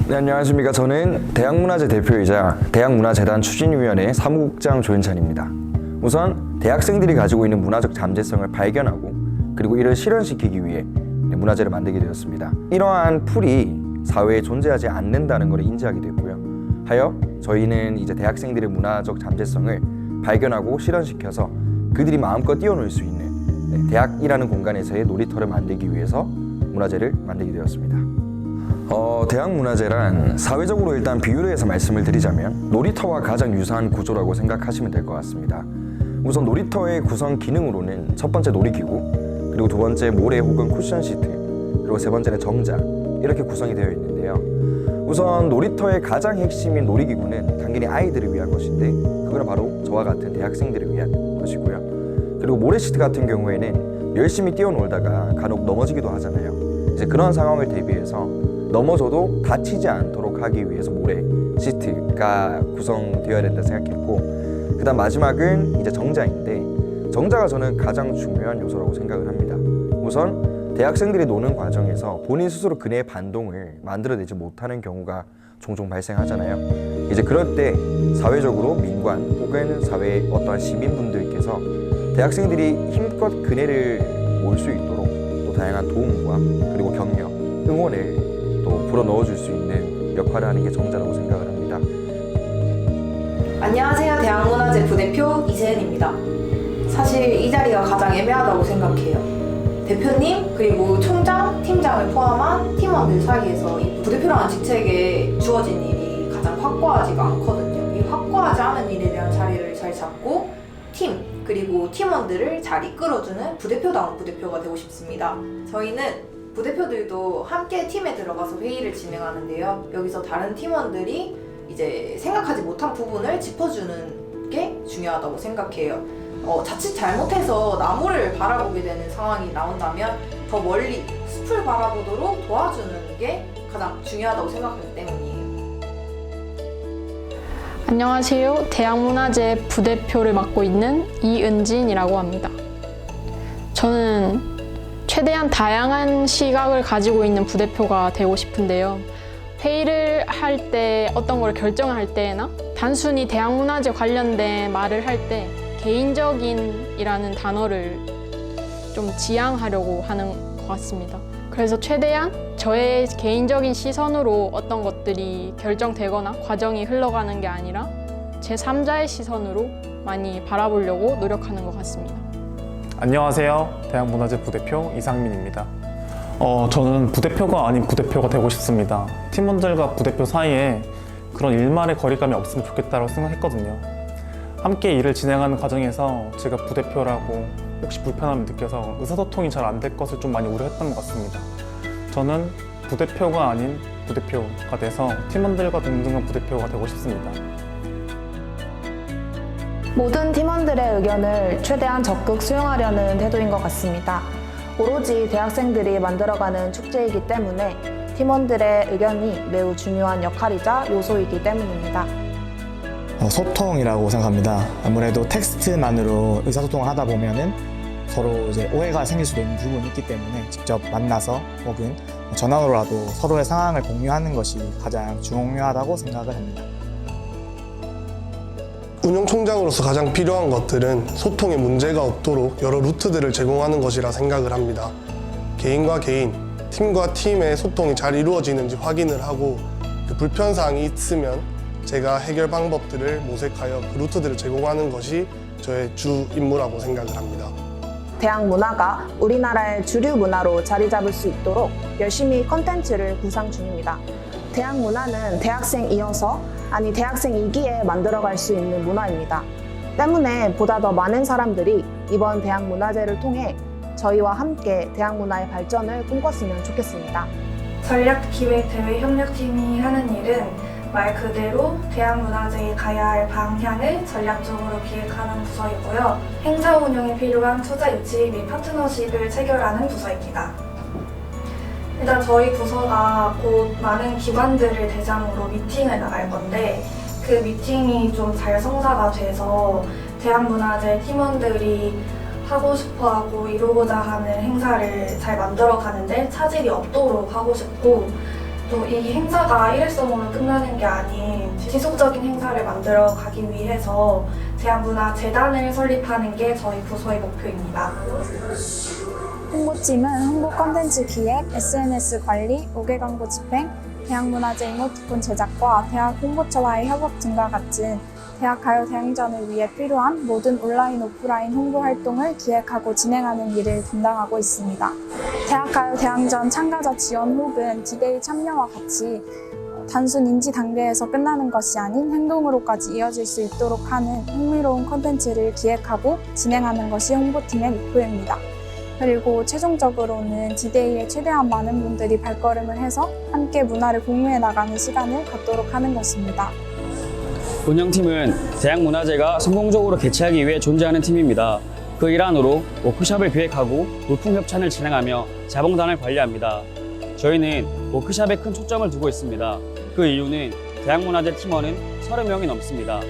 네, 안녕하십니까. 저는 대학문화재 대표이자 대학문화재단 추진위원회 사무국장 조현찬입니다. 우선 대학생들이 가지고 있는 문화적 잠재성을 발견하고 그리고 이를 실현시키기 위해 문화재를 만들게 되었습니다. 이러한 풀이 사회에 존재하지 않는다는 것을 인지하게 됐고요. 하여 저희는 이제 대학생들의 문화적 잠재성을 발견하고 실현시켜서 그들이 마음껏 뛰어놀 수 있는 대학이라는 공간에서의 놀이터를 만들기 위해서 문화재를 만들게 되었습니다. 대학문화재란 사회적으로 일단 비유를 해서 말씀을 드리자면 놀이터와 가장 유사한 구조라고 생각하시면 될 것 같습니다. 우선 놀이터의 구성 기능으로는 첫 번째 놀이기구, 그리고 두 번째 모래 혹은 쿠션 시트, 그리고 세 번째는 정자, 이렇게 구성이 되어 있는데요. 우선 놀이터의 가장 핵심인 놀이기구는 당연히 아이들을 위한 것인데 그거는 바로 저와 같은 대학생들을 위한 것이고요. 그리고 모래 시트 같은 경우에는 열심히 뛰어놀다가 간혹 넘어지기도 하잖아요. 이제 그런 상황을 대비해서 넘어져도 다치지 않도록 하기 위해서 모래 시트가 구성되어야 된다 생각했고, 그다음 마지막은 이제 정자인데 정자가 저는 가장 중요한 요소라고 생각을 합니다. 우선 대학생들이 노는 과정에서 본인 스스로 그네의 반동을 만들어내지 못하는 경우가 종종 발생하잖아요. 이제 그럴 때 사회적으로 민관 혹은 사회의 어떠한 시민분들께서 대학생들이 힘껏 그네를 몰 수 있도록 또 다양한 도움과 그리고 격려, 응원을 또 불어넣어 줄 수 있는 역할을 하는 게 정자라고 생각을 합니다. 안녕하세요. 대학문화재 부대표 이재은입니다. 사실 이 자리가 가장 애매하다고 생각해요. 대표님 그리고 총장, 팀장을 포함한 팀원들 사이에서 이 부대표라는 직책에 주어진 일이 가장 확고하지가 않거든요. 이 확고하지 않은 일에 대한 자리를 잘 잡고 팀 그리고 팀원들을 잘 이끌어주는 부대표다운 부대표가 되고 싶습니다. 저희는 부대표들도 함께 팀에 들어가서 회의를 진행하는데요. 여기서 다른 팀원들이 이제 생각하지 못한 부분을 짚어주는 게 중요하다고 생각해요. 자칫 잘못해서 나무를 바라보게 되는 상황이 나온다면 더 멀리 숲을 바라보도록 도와주는 게 가장 중요하다고 생각하기 때문이에요. 안녕하세요. 대학문화재 부대표를 맡고 있는 이은진이라고 합니다. 저는 최대한 다양한 시각을 가지고 있는 부대표가 되고 싶은데요. 회의를 할 때 어떤 걸 결정할 때나 단순히 대학문화재 관련된 말을 할 때 개인적인이라는 단어를 좀 지양하려고 하는 것 같습니다. 그래서 최대한 저의 개인적인 시선으로 어떤 것들이 결정되거나 과정이 흘러가는 게 아니라 제3자의 시선으로 많이 바라보려고 노력하는 것 같습니다. 안녕하세요. 대학문화재 부대표 이상민입니다. 저는 부대표가 아닌 부대표가 되고 싶습니다. 팀원들과 부대표 사이에 그런 일말의 거리감이 없으면 좋겠다고 생각했거든요. 함께 일을 진행하는 과정에서 제가 부대표라고 혹시 불편함을 느껴서 의사소통이 잘 안 될 것을 좀 많이 우려했던 것 같습니다. 저는 부대표가 아닌 부대표가 돼서 팀원들과 동등한 부대표가 되고 싶습니다. 모든 팀원들의 의견을 최대한 적극 수용하려는 태도인 것 같습니다. 오로지 대학생들이 만들어가는 축제이기 때문에 팀원들의 의견이 매우 중요한 역할이자 요소이기 때문입니다. 소통이라고 생각합니다. 아무래도 텍스트만으로 의사소통을 하다 보면은 서로 이제 오해가 생길 수도 있는 부분이 있기 때문에 직접 만나서 혹은 전화로라도 서로의 상황을 공유하는 것이 가장 중요하다고 생각을 합니다. 운영총장으로서 가장 필요한 것들은 소통에 문제가 없도록 여러 루트들을 제공하는 것이라 생각을 합니다. 개인과 개인, 팀과 팀의 소통이 잘 이루어지는지 확인을 하고 그 불편사항이 있으면 제가 해결 방법들을 모색하여 그 루트들을 제공하는 것이 저의 주 임무라고 생각을 합니다. 대학 문화가 우리나라의 주류 문화로 자리 잡을 수 있도록 열심히 컨텐츠를 구상 중입니다. 대학 문화는 대학생이어서 아니 대학생이기에 만들어갈 수 있는 문화입니다. 때문에 보다 더 많은 사람들이 이번 대학문화제를 통해 저희와 함께 대학문화의 발전을 꿈꿨으면 좋겠습니다. 전략기획대외협력팀이 하는 일은 말 그대로 대학문화제에 가야 할 방향을 전략적으로 기획하는 부서이고요. 행사 운영에 필요한 투자 유치 및 파트너십을 체결하는 부서입니다. 일단 저희 부서가 곧 많은 기관들을 대상으로 미팅을 나갈 건데 그 미팅이 좀 잘 성사가 돼서 대학문화재 팀원들이 하고 싶어하고 이루고자 하는 행사를 잘 만들어가는데 차질이 없도록 하고 싶고 또 이 행사가 일회성으로 끝나는 게 아닌 지속적인 행사를 만들어 가기 위해서 대학문화재단을 설립하는 게 저희 부서의 목표입니다. 홍보팀은 홍보 콘텐츠 기획, SNS 관리, 5개 광고 집행, 대학문화재 이모티콘 제작과 대학 홍보처와의 협업 등과 같은 대학 가요 대항전을 위해 필요한 모든 온라인, 오프라인 홍보 활동을 기획하고 진행하는 일을 담당하고 있습니다. 대학 가요 대항전 참가자 지원 혹은 디데이 참여와 같이 단순 인지 단계에서 끝나는 것이 아닌 행동으로까지 이어질 수 있도록 하는 흥미로운 콘텐츠를 기획하고 진행하는 것이 홍보팀의 목표입니다. 그리고 최종적으로는 디데이에 최대한 많은 분들이 발걸음을 해서 함께 문화를 공유해 나가는 시간을 갖도록 하는 것입니다. 운영팀은 대학문화제가 성공적으로 개최하기 위해 존재하는 팀입니다. 그 일환으로 워크숍을 기획하고 물품 협찬을 진행하며 자봉단을 관리합니다. 저희는 워크숍에 큰 초점을 두고 있습니다. 그 이유는 대학문화제 팀원은 30명이 넘습니다.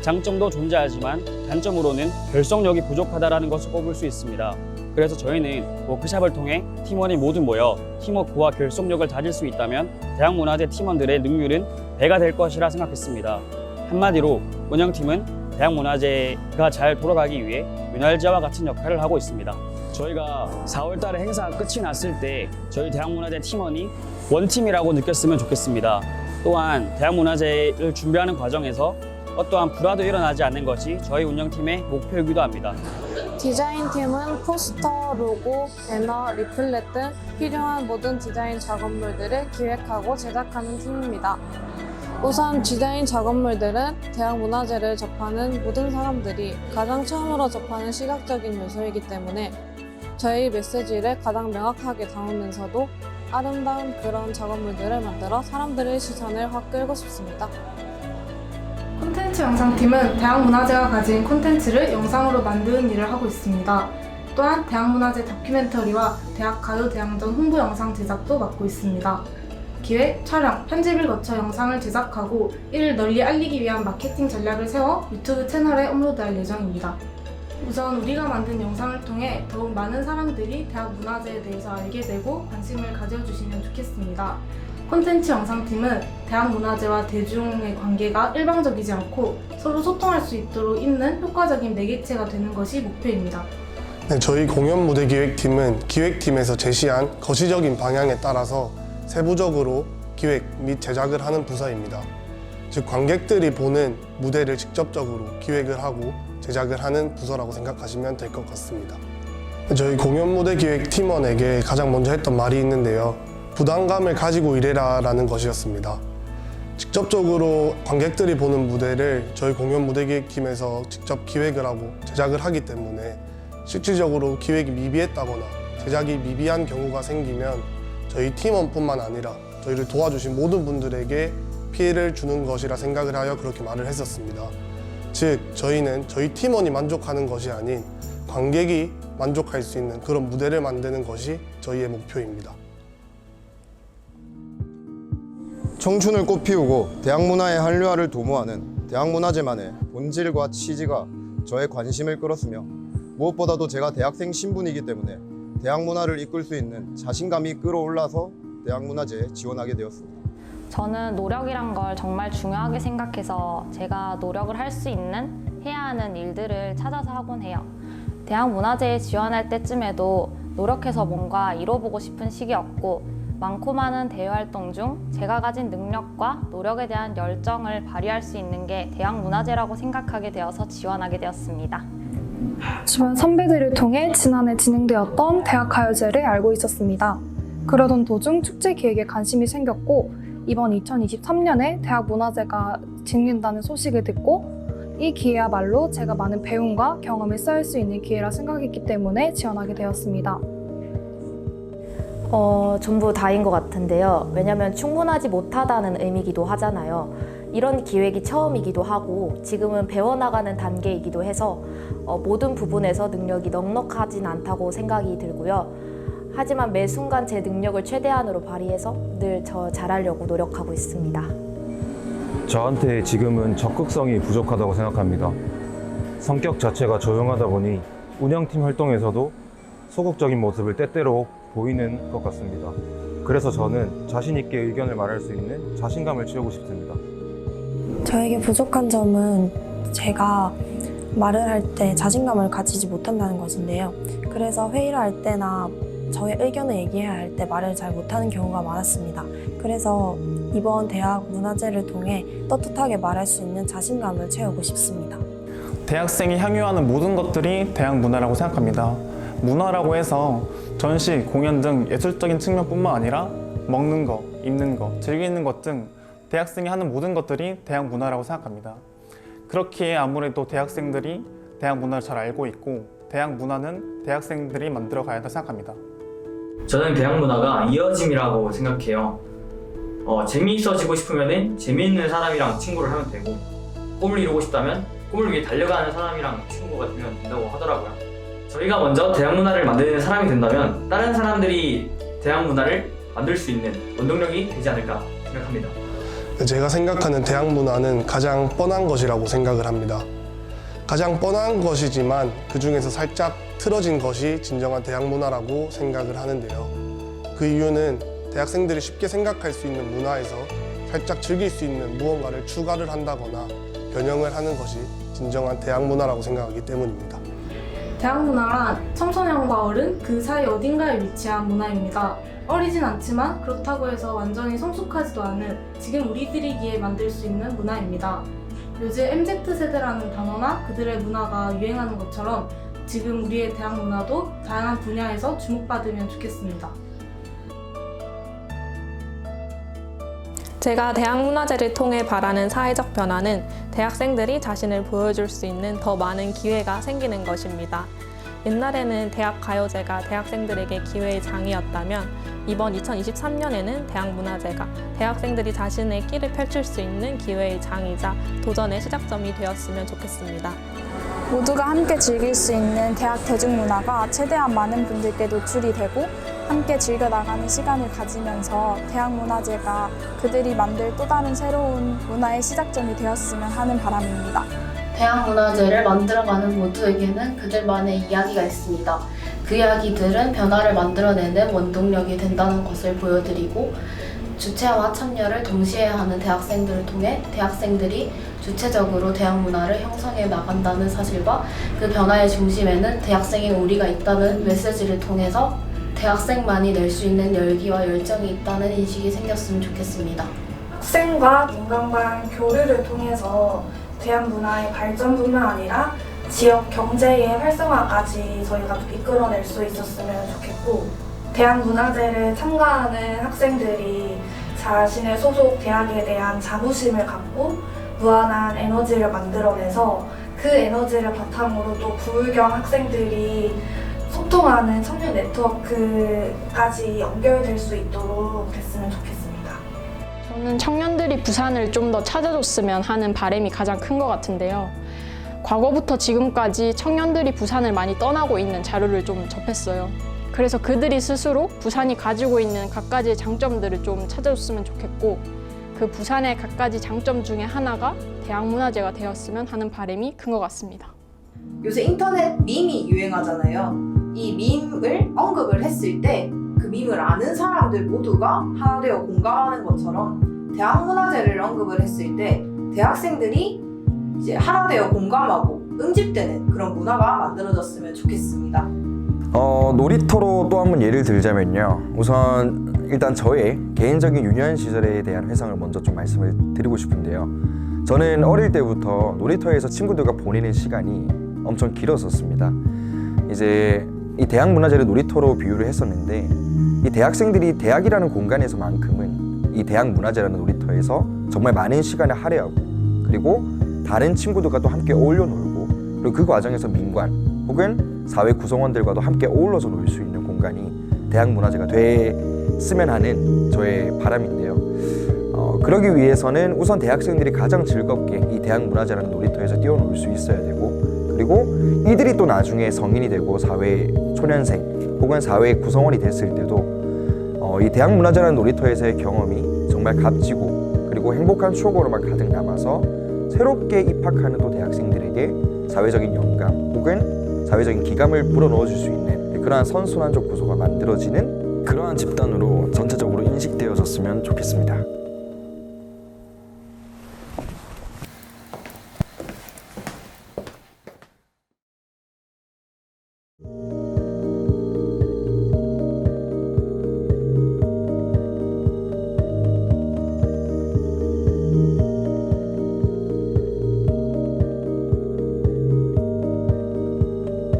장점도 존재하지만 단점으로는 결속력이 부족하다는 것을 꼽을 수 있습니다. 그래서 저희는 워크숍을 통해 팀원이 모두 모여 팀워크와 결속력을 다질 수 있다면 대학문화제 팀원들의 능률은 배가 될 것이라 생각했습니다. 한마디로 운영팀은 대학문화제가 잘 돌아가기 위해 윤활지와 같은 역할을 하고 있습니다. 저희가 4월 달에 행사가 끝이 났을 때 저희 대학문화제 팀원이 원팀이라고 느꼈으면 좋겠습니다. 또한 대학문화제를 준비하는 과정에서 어떠한 불화도 일어나지 않는 것이 저희 운영팀의 목표이기도 합니다. 디자인팀은 포스터, 로고, 배너, 리플렛 등 필요한 모든 디자인 작업물들을 기획하고 제작하는 팀입니다. 우선 디자인 작업물들은 대학문화제를 접하는 모든 사람들이 가장 처음으로 접하는 시각적인 요소이기 때문에 저희 메시지를 가장 명확하게 담으면서도 아름다운 그런 작업물들을 만들어 사람들의 시선을 확 끌고 싶습니다. 콘텐츠 영상팀은 대학문화제가 가진 콘텐츠를 영상으로 만드는 일을 하고 있습니다. 또한 대학문화제 다큐멘터리와 대학가요대항전 홍보 영상 제작도 맡고 있습니다. 기획, 촬영, 편집을 거쳐 영상을 제작하고 이를 널리 알리기 위한 마케팅 전략을 세워 유튜브 채널에 업로드할 예정입니다. 우선 우리가 만든 영상을 통해 더욱 많은 사람들이 대학문화제에 대해서 알게 되고 관심을 가져주시면 좋겠습니다. 콘텐츠 영상팀은 대학문화제와 대중의 관계가 일방적이지 않고 서로 소통할 수 있도록 있는 효과적인 매개체가 되는 것이 목표입니다. 네, 저희 공연 무대 기획팀은 기획팀에서 제시한 거시적인 방향에 따라서 세부적으로 기획 및 제작을 하는 부서입니다. 즉 관객들이 보는 무대를 직접적으로 기획을 하고 제작을 하는 부서라고 생각하시면 될 것 같습니다. 저희 공연 무대 기획 팀원에게 가장 먼저 했던 말이 있는데요. 부담감을 가지고 일해라 라는 것이었습니다. 직접적으로 관객들이 보는 무대를 저희 공연 무대 기획팀에서 직접 기획을 하고 제작을 하기 때문에 실질적으로 기획이 미비했다거나 제작이 미비한 경우가 생기면 저희 팀원뿐만 아니라 저희를 도와주신 모든 분들에게 피해를 주는 것이라 생각을 하여 그렇게 말을 했었습니다. 즉 저희는 저희 팀원이 만족하는 것이 아닌 관객이 만족할 수 있는 그런 무대를 만드는 것이 저희의 목표입니다. 청춘을 꽃피우고 대학문화의 한류화를 도모하는 대학문화제만의 본질과 취지가 저의 관심을 끌었으며 무엇보다도 제가 대학생 신분이기 때문에 대학문화를 이끌 수 있는 자신감이 끌어올라서 대학문화제에 지원하게 되었습니다. 저는 노력이란 걸 정말 중요하게 생각해서 제가 노력을 할 수 있는, 해야 하는 일들을 찾아서 하곤 해요. 대학문화제에 지원할 때쯤에도 노력해서 뭔가 이뤄보고 싶은 시기였고 많고 많은 대외활동 중 제가 가진 능력과 노력에 대한 열정을 발휘할 수 있는 게 대학문화제라고 생각하게 되어서 지원하게 되었습니다. 주변 선배들을 통해 지난해 진행되었던 대학가요제를 알고 있었습니다. 그러던 도중 축제 기획에 관심이 생겼고 이번 2023년에 대학문화제가 진행된다는 소식을 듣고 이 기회야말로 제가 많은 배움과 경험을 쌓을 수 있는 기회라 생각했기 때문에 지원하게 되었습니다. 전부 다인 것 같은데요. 왜냐하면 충분하지 못하다는 의미이기도 하잖아요. 이런 기획이 처음이기도 하고 지금은 배워나가는 단계이기도 해서 모든 부분에서 능력이 넉넉하진 않다고 생각이 들고요. 하지만 매 순간 제 능력을 최대한으로 발휘해서 늘 저 잘하려고 노력하고 있습니다. 저한테 지금은 적극성이 부족하다고 생각합니다. 성격 자체가 조용하다 보니 운영팀 활동에서도 소극적인 모습을 때때로 보이는 것 같습니다. 그래서 저는 자신 있게 의견을 말할 수 있는 자신감을 채우고 싶습니다. 저에게 부족한 점은 제가 말을 할 때 자신감을 가지지 못한다는 것인데요. 그래서 회의를 할 때나 저의 의견을 얘기해야 할 때 말을 잘 못하는 경우가 많았습니다. 그래서 이번 대학 문화제를 통해 떳떳하게 말할 수 있는 자신감을 채우고 싶습니다. 대학생이 향유하는 모든 것들이 대학 문화라고 생각합니다. 문화라고 해서 전시, 공연 등 예술적인 측면뿐만 아니라 먹는 거, 입는 거, 즐기는 것 등 대학생이 하는 모든 것들이 대학 문화라고 생각합니다. 그렇기에 아무래도 대학생들이 대학 문화를 잘 알고 있고 대학 문화는 대학생들이 만들어 가야 한다고 생각합니다. 저는 대학 문화가 이어짐이라고 생각해요. 재미있어지고 싶으면 재미있는 사람이랑 친구를 하면 되고 꿈을 이루고 싶다면 꿈을 위해 달려가는 사람이랑 친구가 되면 된다고 하더라고요. 저희가 먼저 대학 문화를 만드는 사람이 된다면 다른 사람들이 대학 문화를 만들 수 있는 원동력이 되지 않을까 생각합니다. 제가 생각하는 대학 문화는 가장 뻔한 것이라고 생각을 합니다. 가장 뻔한 것이지만 그 중에서 살짝 틀어진 것이 진정한 대학 문화라고 생각을 하는데요. 그 이유는 대학생들이 쉽게 생각할 수 있는 문화에서 살짝 즐길 수 있는 무언가를 추가를 한다거나 변형을 하는 것이 진정한 대학 문화라고 생각하기 때문입니다. 대학 문화란 청소년과 어른 그 사이 어딘가에 위치한 문화입니다. 어리진 않지만 그렇다고 해서 완전히 성숙하지도 않은 지금 우리들이기에 만들 수 있는 문화입니다. 요즘 MZ세대라는 단어나 그들의 문화가 유행하는 것처럼 지금 우리의 대학 문화도 다양한 분야에서 주목받으면 좋겠습니다. 제가 대학문화제를 통해 바라는 사회적 변화는 대학생들이 자신을 보여줄 수 있는 더 많은 기회가 생기는 것입니다. 옛날에는 대학 가요제가 대학생들에게 기회의 장이었다면 이번 2023년에는 대학문화제가 대학생들이 자신의 끼를 펼칠 수 있는 기회의 장이자 도전의 시작점이 되었으면 좋겠습니다. 모두가 함께 즐길 수 있는 대학 대중문화가 최대한 많은 분들께 노출이 되고 함께 즐겨나가는 시간을 가지면서 대학문화제가 그들이 만들 또 다른 새로운 문화의 시작점이 되었으면 하는 바람입니다. 대학문화제를 만들어가는 모두에게는 그들만의 이야기가 있습니다. 그 이야기들은 변화를 만들어내는 원동력이 된다는 것을 보여드리고 주체와 참여를 동시에 하는 대학생들을 통해 대학생들이 주체적으로 대학 문화를 형성해 나간다는 사실과 그 변화의 중심에는 대학생인 우리가 있다는 메시지를 통해서 대학생만이 낼 수 있는 열기와 열정이 있다는 인식이 생겼으면 좋겠습니다. 학생과 민간 간 교류를 통해서 대학 문화의 발전뿐만 아니라 지역 경제의 활성화까지 저희가 이끌어낼 수 있었으면 좋겠고 대학 문화제를 참가하는 학생들이 자신의 소속 대학에 대한 자부심을 갖고 무한한 에너지를 만들어내서 그 에너지를 바탕으로 또 부울경 학생들이 소통하는 청년 네트워크까지 연결될 수 있도록 됐으면 좋겠습니다. 저는 청년들이 부산을 좀 더 찾아줬으면 하는 바람이 가장 큰 것 같은데요. 과거부터 지금까지 청년들이 부산을 많이 떠나고 있는 자료를 좀 접했어요. 그래서 그들이 스스로 부산이 가지고 있는 갖가지의 장점들을 좀 찾아줬으면 좋겠고 그 부산의 갖가지 장점 중에 하나가 대학문화제가 되었으면 하는 바람이 큰 것 같습니다. 요새 인터넷 밈이 유행하잖아요. 이 밈을 언급을 했을 때 그 밈을 아는 사람들 모두가 하나 되어 공감하는 것처럼 대학문화제를 언급을 했을 때 대학생들이 이제 하나 되어 공감하고 응집되는 그런 문화가 만들어졌으면 좋겠습니다. 놀이터로 또 한 번 예를 들자면요. 우선 일단 저의 개인적인 유년 시절에 대한 회상을 먼저 좀 말씀을 드리고 싶은데요. 저는 어릴 때부터 놀이터에서 친구들과 보내는 시간이 엄청 길었었습니다. 이제 이 대학문화제를 놀이터로 비유를 했었는데 이 대학생들이 대학이라는 공간에서만큼은 이 대학문화제라는 놀이터에서 정말 많은 시간을 할애하고 그리고 다른 친구들과 또 함께 어울려 놀고 그리고 그 과정에서 민관 혹은 사회 구성원들과도 함께 어울러서 놀 수 있는 공간이 대학문화제가 됐으면 하는 저의 바람인데요. 그러기 위해서는 우선 대학생들이 가장 즐겁게 이 대학문화제라는 놀이터에서 뛰어놀 수 있어야 되고 그리고 이들이 또 나중에 성인이 되고 사회 초년생 혹은 사회 구성원이 됐을 때도 이 대학문화제라는 놀이터에서의 경험이 정말 값지고 그리고 행복한 추억으로만 가득 남아서 새롭게 입학하는 또 대학생들에게 사회적인 영감 혹은 사회적인 기감을 불어넣어줄 수 있는 그러한 선순환적 구조가 만들어지는 그러한 집단으로 전체적으로 인식되어졌으면 좋겠습니다.